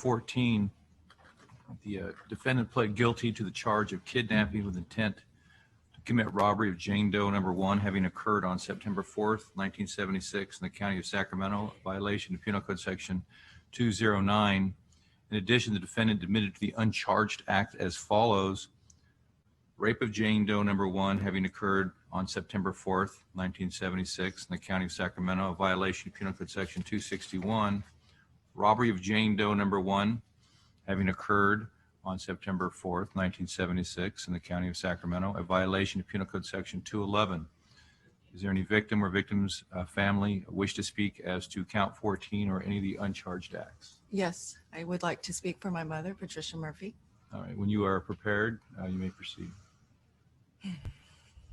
14, the defendant pled guilty to the charge of kidnapping with intent to commit robbery of Jane Doe number 1, having occurred on September 4th, 1976 in the county of Sacramento, a violation of Penal Code Section 209. In addition, the defendant admitted to the uncharged act as follows: rape of Jane Doe number 1, having occurred on September 4th, 1976 in the county of Sacramento, a violation of Penal Code Section 261. Robbery of Jane Doe number 1, having occurred on September 4th, 1976 in the county of Sacramento, a violation of Penal Code Section 211. Is there any victim or victim's family wish to speak as to count 14 or any of the uncharged acts? Yes, I would like to speak for my mother, Patricia Murphy. All right, when you are prepared, you may proceed.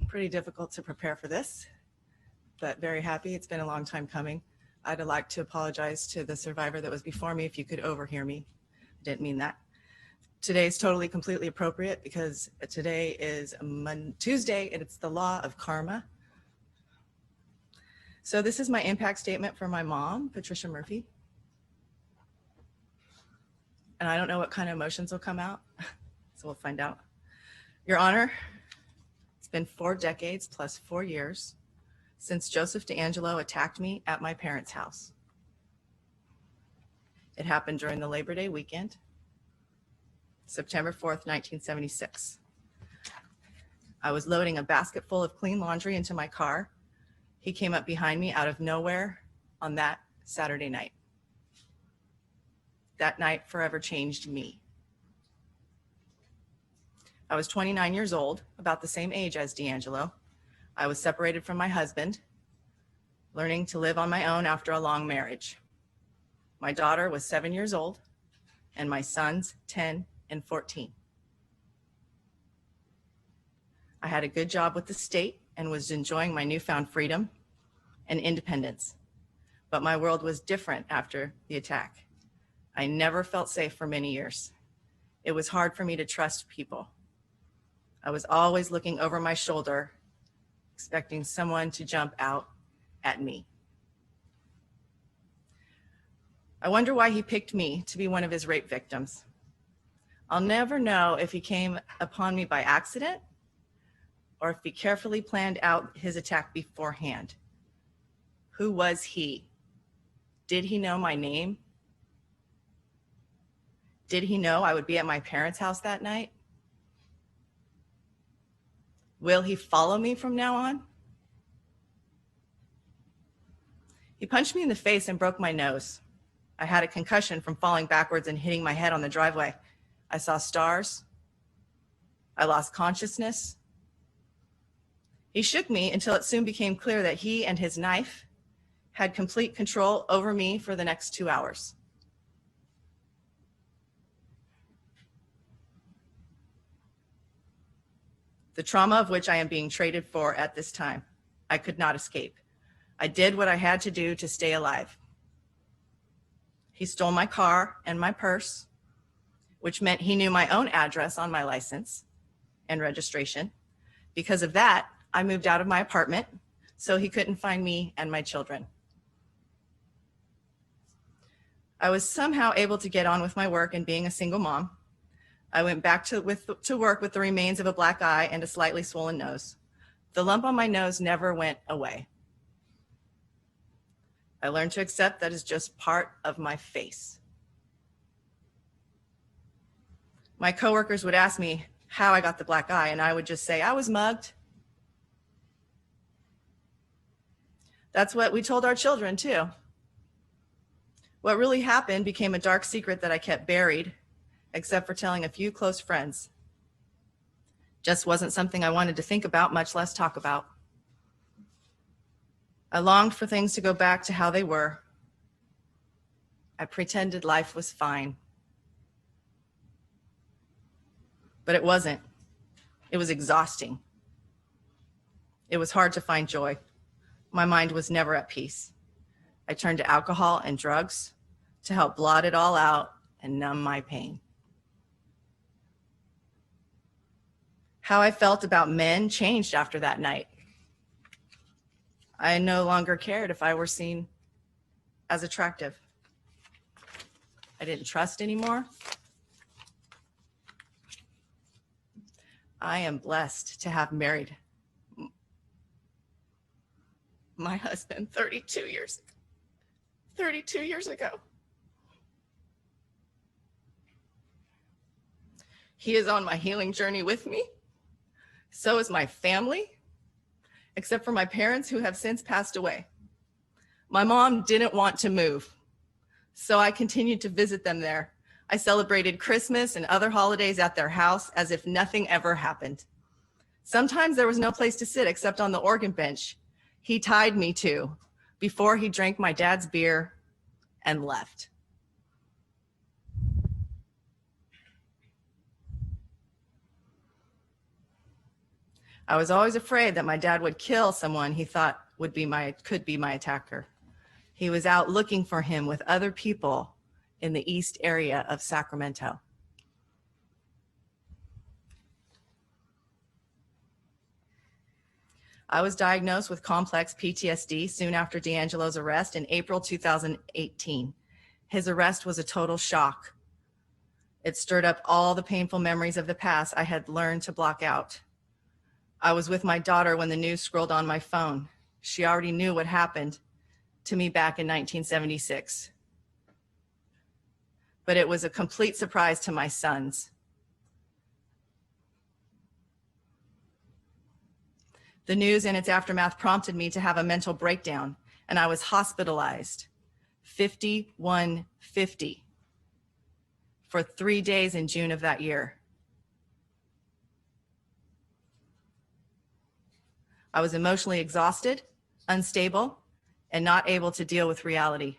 Pretty difficult to prepare for this, but very happy. It's been a long time coming. I'd like to apologize to the survivor that was before me if you could overhear me. Didn't mean that. Today is totally, completely appropriate because today is Tuesday and it's the law of karma. So this is my impact statement for my mom, Patricia Murphy. And I don't know what kind of emotions will come out, so we'll find out. Your Honor, it's been 4 decades plus 4 years since Joseph DeAngelo attacked me at my parents' house. It happened during the Labor Day weekend, September 4th, 1976. I was loading a basket full of clean laundry into my car. He came up behind me out of nowhere on that Saturday night. That night forever changed me. I was 29 years old, about the same age as DeAngelo. I was separated from my husband, learning to live on my own after a long marriage. My daughter was 7 years old, and my sons 10 and 14. I had a good job with the state and was enjoying my newfound freedom and independence. But my world was different after the attack. I never felt safe for many years. It was hard for me to trust people. I was always looking over my shoulder, expecting someone to jump out at me. I wonder why he picked me to be one of his rape victims. I'll never know if he came upon me by accident or if he carefully planned out his attack beforehand. Who was he? Did he know my name? Did he know I would be at my parents' house that night? Will he follow me from now on? He punched me in the face and broke my nose. I had a concussion from falling backwards and hitting my head on the driveway. I saw stars. I lost consciousness. He shook me until it soon became clear that he and his knife had complete control over me for the next 2 hours. The trauma of which I am being traded for at this time. I could not escape. I did what I had to do to stay alive. He stole my car and my purse, which meant he knew my own address on my license and registration. Because of that, I moved out of my apartment so he couldn't find me and my children. I was somehow able to get on with my work and being a single mom. I went back to work with the remains of a black eye and a slightly swollen nose. The lump on my nose never went away. I learned to accept that is just part of my face. My coworkers would ask me how I got the black eye, and I would just say, I was mugged. That's what we told our children too. What really happened became a dark secret that I kept buried, except for telling a few close friends. Just wasn't something I wanted to think about, much less talk about. I longed for things to go back to how they were. I pretended life was fine. But it wasn't. It was exhausting. It was hard to find joy. My mind was never at peace. I turned to alcohol and drugs to help blot it all out and numb my pain. How I felt about men changed after that night. I no longer cared if I were seen as attractive. I didn't trust anymore. I am blessed to have married my husband 32 years ago. He is on my healing journey with me. So is my family, except for my parents who have since passed away. My mom didn't want to move, so I continued to visit them there. I celebrated Christmas and other holidays at their house as if nothing ever happened. Sometimes there was no place to sit except on the organ bench he tied me to before he drank my dad's beer and left. I was always afraid that my dad would kill someone he thought could be my attacker. He was out looking for him with other people in the east area of Sacramento. I was diagnosed with complex PTSD soon after D'Angelo's arrest in April 2018. His arrest was a total shock. It stirred up all the painful memories of the past I had learned to block out. I was with my daughter when the news scrolled on my phone. She already knew what happened to me back in 1976. But it was a complete surprise to my sons. The news and its aftermath prompted me to have a mental breakdown, and I was hospitalized 5150 for 3 days in June of that year. I was emotionally exhausted, unstable, and not able to deal with reality.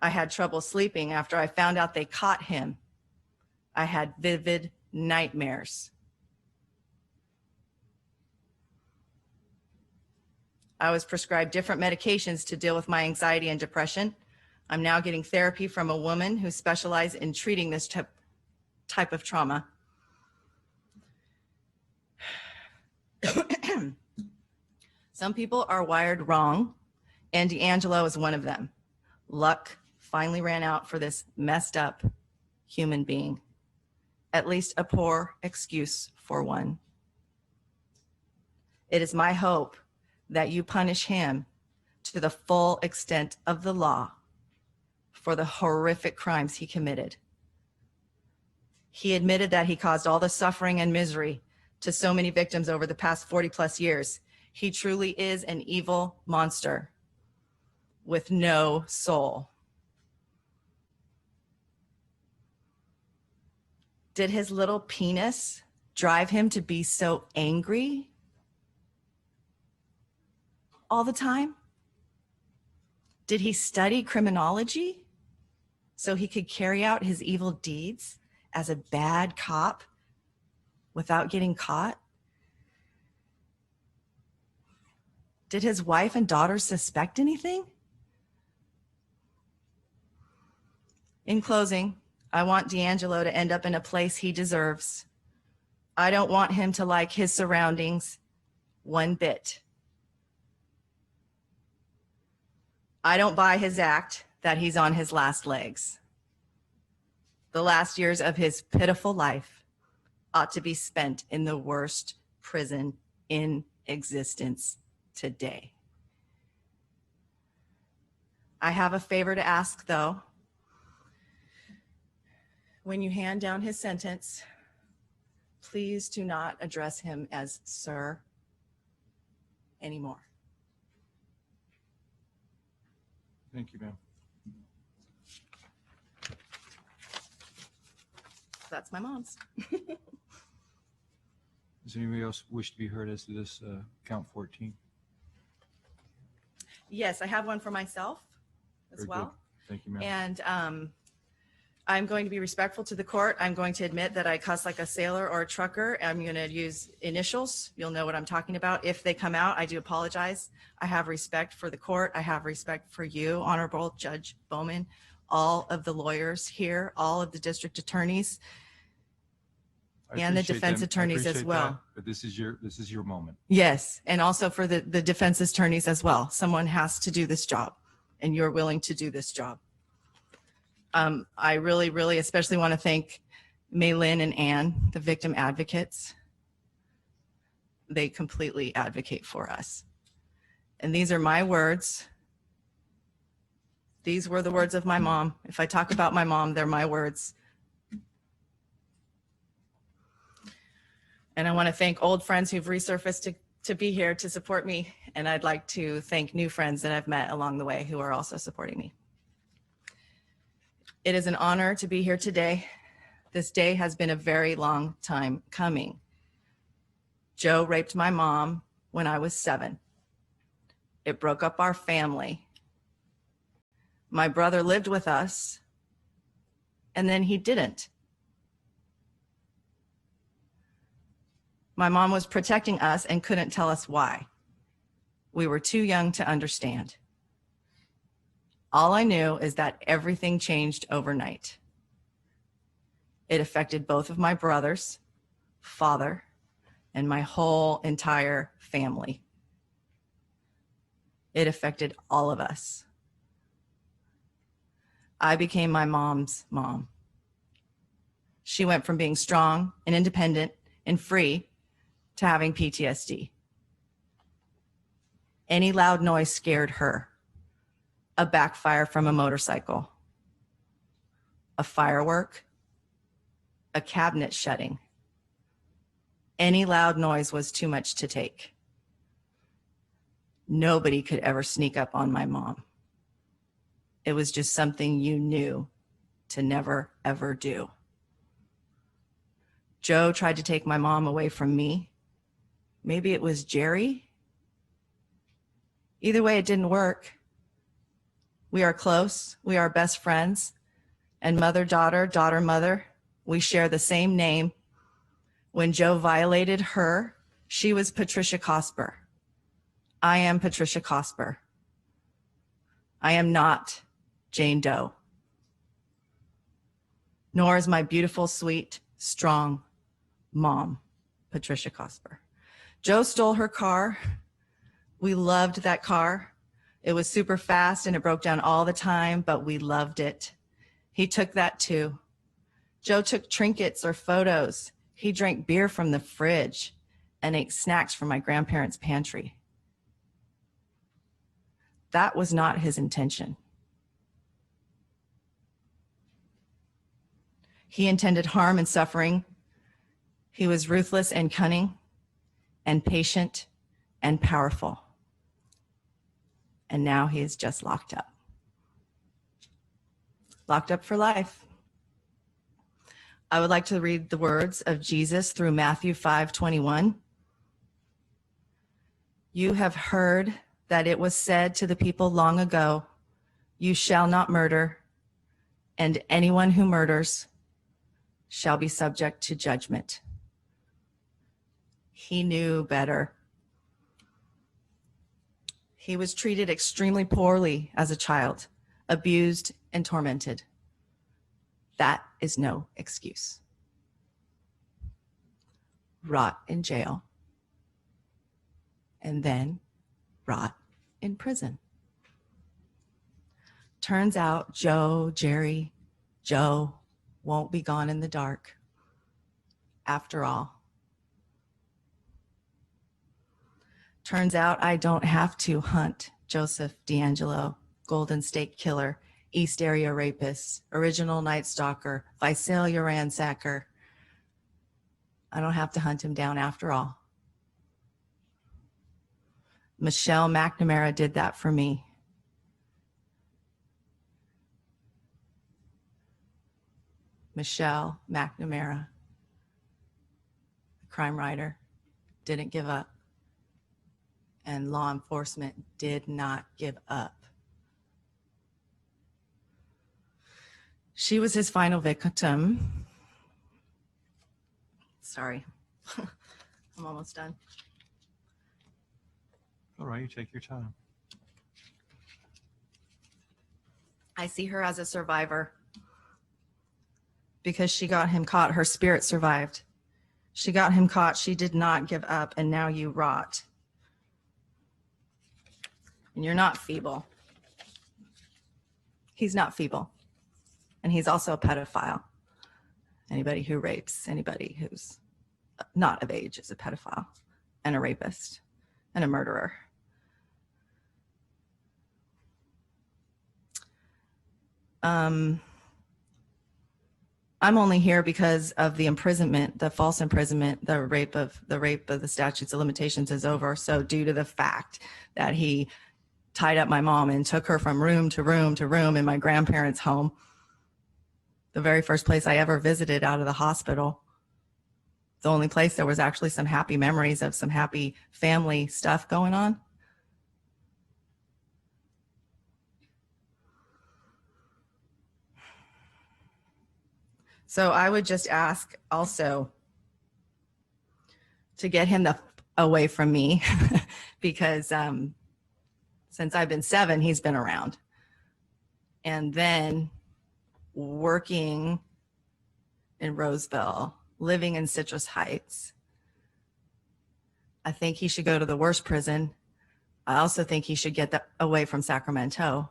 I had trouble sleeping after I found out they caught him. I had vivid nightmares. I was prescribed different medications to deal with my anxiety and depression. I'm now getting therapy from a woman who specializes in treating this type of trauma. Some people are wired wrong, and D'Angelo is one of them. Luck finally ran out for this messed up human being. At least a poor excuse for one. It is my hope that you punish him to the full extent of the law for the horrific crimes he committed. He admitted that he caused all the suffering and misery to so many victims over the past 40 plus years. He truly is an evil monster with no soul. Did his little penis drive him to be so angry all the time? Did he study criminology so he could carry out his evil deeds as a bad cop without getting caught? Did his wife and daughter suspect anything? In closing, I want D'Angelo to end up in a place he deserves. I don't want him to like his surroundings one bit. I don't buy his act that he's on his last legs. The last years of his pitiful life ought to be spent in the worst prison in existence today. I have a favor to ask, though. When you hand down his sentence, please do not address him as sir anymore. Thank you, ma'am. That's my mom's. Does anybody else wish to be heard as to this count 14? Yes, I have one for myself as Very well. good. Thank you, ma'am. And I'm going to be respectful to the court. I'm going to admit that I cuss like a sailor or a trucker. I'm going to use initials. You'll know what I'm talking about. If they come out, I do apologize. I have respect for the court. I have respect for you, Honorable Judge Bowman, all of the lawyers here, all of the district attorneys, I and the appreciate defense them. I attorneys as appreciate well. that, but this is your moment. Yes, and also for the defense attorneys as well. Someone has to do this job, and you're willing to do this job. I really, really especially want to thank Maylin and Ann, the victim advocates. They completely advocate for us. And these are my words. These were the words of my mom. If I talk about my mom, they're my words. And I want to thank old friends who've resurfaced to be here to support me. And I'd like to thank new friends that I've met along the way who are also supporting me. It is an honor to be here today. This day has been a very long time coming. Joe raped my mom when I was 7. It broke up our family. My brother lived with us, and then he didn't. My mom was protecting us and couldn't tell us why. We were too young to understand. All I knew is that everything changed overnight. It affected both of my brothers, father, and my whole entire family. It affected all of us. I became my mom's mom. She went from being strong and independent and free to having PTSD. Any loud noise scared her. A backfire from a motorcycle, a firework, a cabinet shutting. Any loud noise was too much to take. Nobody could ever sneak up on my mom. It was just something you knew to never, ever do. Joe tried to take my mom away from me. Maybe it was Jerry. Either way, it didn't work. We are close. We are best friends. And mother-daughter, daughter-mother, we share the same name. When Joe violated her, she was Patricia Cosper. I am Patricia Cosper. I am not Jane Doe. Nor is my beautiful, sweet, strong mom, Patricia Cosper. Joe stole her car. We loved that car. It was super fast and it broke down all the time, but we loved it. He took that too. Joe took trinkets or photos. He drank beer from the fridge and ate snacks from my grandparents' pantry. That was not his intention. He intended harm and suffering. He was ruthless and cunning and patient and powerful. And now he is just locked up. Locked up for life. I would like to read the words of Jesus through Matthew 5:21. You have heard that it was said to the people long ago, you shall not murder, and anyone who murders shall be subject to judgment. He knew better. He was treated extremely poorly as a child, abused and tormented. That is no excuse. Rot in jail, and then rot in prison. Turns out Joe won't be gone in the dark after all. Turns out I don't have to hunt Joseph D'Angelo, Golden State Killer, East Area Rapist, Original Night Stalker, Visalia Ransacker. I don't have to hunt him down after all. Michelle McNamara did that for me. Michelle McNamara, the crime writer, didn't give up. And law enforcement did not give up. She was his final victim. Sorry, I'm almost done. All right, you take your time. I see her as a survivor. Because she got him caught, her spirit survived. She got him caught, she did not give up, and now you rot. And you're not feeble. He's not feeble. And he's also a pedophile. Anybody who rapes anybody who's not of age is a pedophile and a rapist and a murderer. I'm only here because of the imprisonment, the false imprisonment, the rape of the statutes of limitations is over. So due to the fact that he tied up my mom and took her from room to room to room in my grandparents' home, the very first place I ever visited out of the hospital, the only place there was actually some happy memories of some happy family stuff going on. So I would just ask also to get him away from me because since I've been 7, he's been around. And then working in Roseville, living in Citrus Heights. I think he should go to the worst prison. I also think he should get away from Sacramento.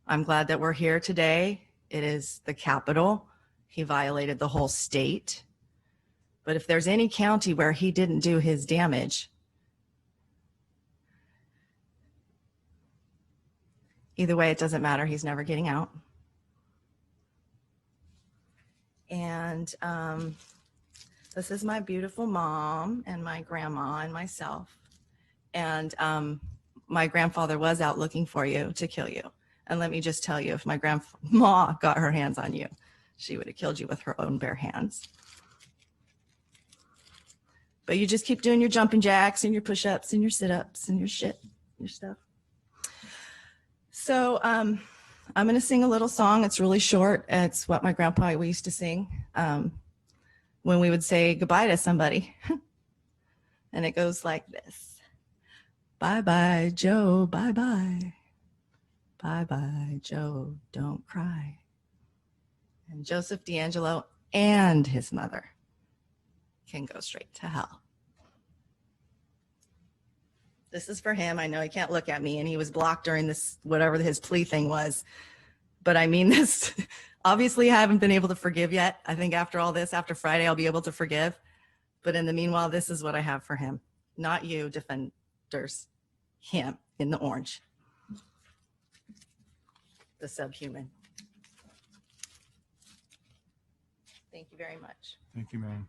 I'm glad that we're here today. It is the capital. He violated the whole state. But if there's any county where he didn't do his damage, either way, it doesn't matter. He's never getting out. And this is my beautiful mom and my grandma and myself. And my grandfather was out looking for you to kill you. And let me just tell you, if my grandma got her hands on you, she would have killed you with her own bare hands. But you just keep doing your jumping jacks and your push-ups and your sit-ups and your stuff. So I'm going to sing a little song. It's really short. It's what my grandpa used to sing when we would say goodbye to somebody. And it goes like this. Bye-bye, Joe, bye-bye. Bye-bye, Joe, don't cry. And Joseph D'Angelo and his mother can go straight to hell. This is for him. I know he can't look at me, and he was blocked during this, whatever his plea thing was. But I mean this, obviously I haven't been able to forgive yet. I think after all this, after Friday, I'll be able to forgive. But in the meanwhile, this is what I have for him. Not you, defenders, him in the orange. The subhuman. Thank you very much. Thank you, ma'am.